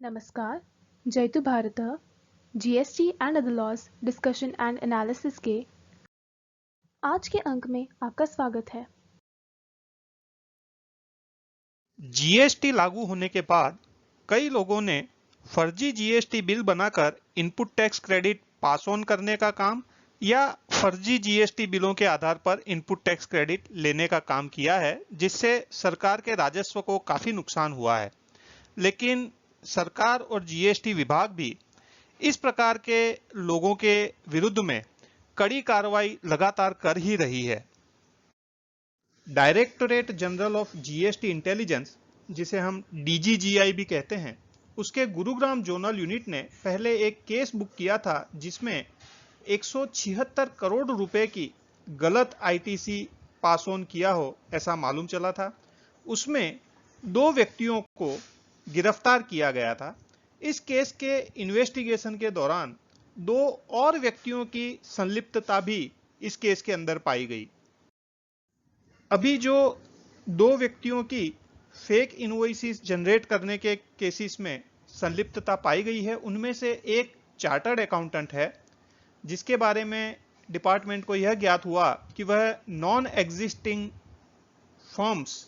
नमस्कार, जयतु भारतः GST and other laws discussion and analysis के आज के अंक में आपका स्वागत है। जीएसटी लागू होने के बाद कई लोगों ने फर्जी जीएसटी बिल बनाकर input tax credit pass on करने का काम या फर्जी जीएसटी बिलों के आधार पर इनपुट टैक्स क्रेडिट लेने का काम किया है, जिससे सरकार के राजस्व को काफी नुकसान हुआ है। लेकिन सरकार और जीएसटी विभाग भी इस प्रकार के लोगों के विरुद्ध में कड़ी कार्रवाई लगातार कर ही रही है। Directorate general of GST intelligence, जिसे हम डीजीजीआई भी कहते हैं, उसके गुरुग्राम जोनल यूनिट ने पहले एक केस बुक किया था जिसमें 176 करोड़ रुपए की गलत आईटीसी पास ऑन किया हो ऐसा मालूम चला था। उसमें 2 व्यक्तियों को गिरफ्तार किया गया था। इस केस के इन्वेस्टिगेशन के दौरान 2 और व्यक्तियों की संलिप्तता भी इस केस के अंदर पाई गई। अभी जो 2 व्यक्तियों की फेक इनवॉइसेस जनरेट करने के केसेस में संलिप्तता पाई गई है, उनमें से एक चार्टर्ड अकाउंटेंट है, जिसके बारे में डिपार्टमेंट को यह ज्ञात हुआ कि वह नॉन एग्जिस्टिंग फर्म्स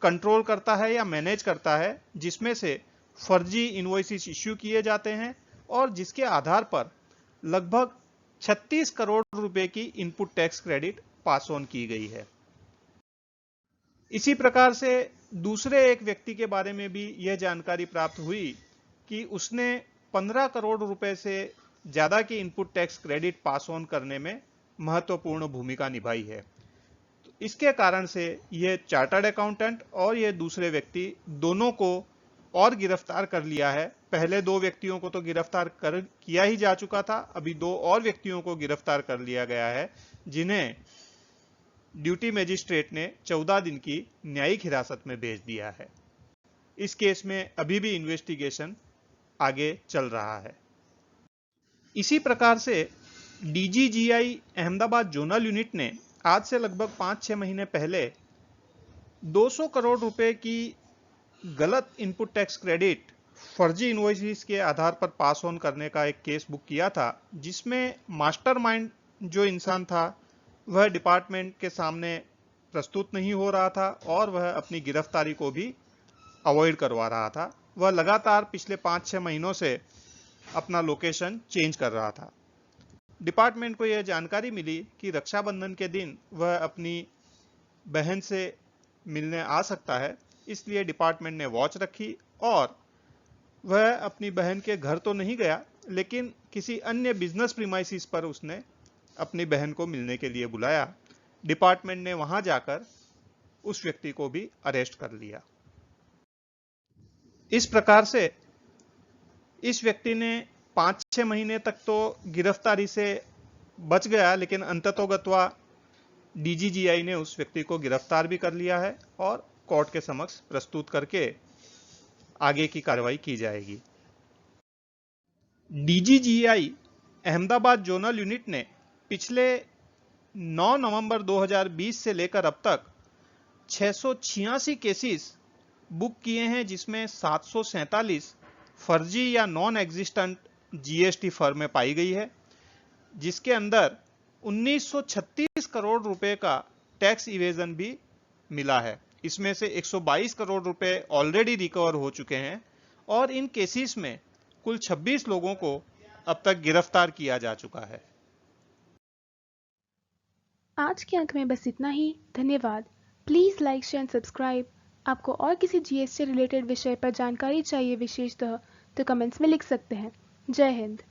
कंट्रोल करता है या मैनेज करता है, जिसमें से फर्जी इनवॉइसेस इश्यू किए जाते हैं और जिसके आधार पर लगभग 36 करोड़ रुपए की input tax credit pass on की गई है। इसी प्रकार से दूसरे एक व्यक्ति के बारे में भी यह जानकारी प्राप्त हुई कि उसने 15 करोड़ रुपए से ज्यादा की input tax credit pass on करने में महत्वपूर्ण भूमिका निभाई है। तो इसके कारण से यह चार्टर्ड अकाउंटेंट और यह दूसरे व्यक्ति दोनों को और गिरफ्तार कर लिया है। पहले 2 व्यक्तियों को तो गिरफ्तार कर किया ही जा चुका था, अभी 2 और व्यक्तियों को गिरफ्तार कर लिया गया है, जिन्हें ड्यूटी मजिस्ट्रेट ने 14 दिन की न्यायिक हिरासत में भेज दिया है। इस केस में अभी भी इन्वेस्टिगेशन आगे चल रहा है। इसी प्रकार से डीजीजीआई अहमदाबाद जोनल यूनिट ने आज से लगभग 5-6 महीने पहले 200 करोड़ रुपए की गलत इनपुट टैक्स क्रेडिट फर्जी इनवॉइसेस के आधार पर पास ऑन करने का एक केस बुक किया था, जिसमें मास्टरमाइंड जो इंसान था वह डिपार्टमेंट के सामने प्रस्तुत नहीं हो रहा था और वह अपनी गिरफ्तारी को भी अवॉइड करवा रहा था। वह लगातार पिछले 5-6 महीनों से अपना लोकेशन चेंज कर रहा था। डिपार्टमेंट को यह जानकारी मिली कि रक्षाबंधन के दिन वह अपनी बहन से मिलने आ सकता है, इसलिए डिपार्टमेंट ने वॉच रखी और वह अपनी बहन के घर तो नहीं गया, लेकिन किसी अन्य बिजनेस प्रीमाइसिस पर उसने अपनी बहन को मिलने के लिए बुलाया। डिपार्टमेंट ने वहां जाकर उस व्यक्ति को भी अरेस्ट कर लिया। इस प्रकार से इस व्यक्ति ने 5-6 महीने तक तो गिरफ्तारी से बच गया, लेकिन अंततोगत्वा डीजीजीआई ने उस व्यक्ति को गिरफ्तार भी कर लिया है और कोर्ट के समक्ष प्रस्तुत करके आगे की कार्रवाई की जाएगी। डीजीजीआई अहमदाबाद जोनल यूनिट ने पिछले 9 नवंबर 2020 से लेकर अब तक 686 केसेस बुक किए हैं, जिसमें 747 फर्जी या नॉन एग्जिस्टेंट जीएसटी फर्में पाई गई है, जिसके अंदर 1936 करोड़ रुपए का टैक्स इवेजन भी मिला है। इसमें से 122 करोड़ रुपए ऑलरेडी रिकवर हो चुके हैं और इन केसेस में कुल 26 लोगों को अब तक गिरफ्तार किया जा चुका है। आज के अंक में बस इतना ही। धन्यवाद। Please like, share and subscribe. आपको और किसी जीएसटी रिलेटेड विषय पर जानकारी चाहिए विशेषतः तो कमेंट्स में लिख सकते हैं। जय हिंद।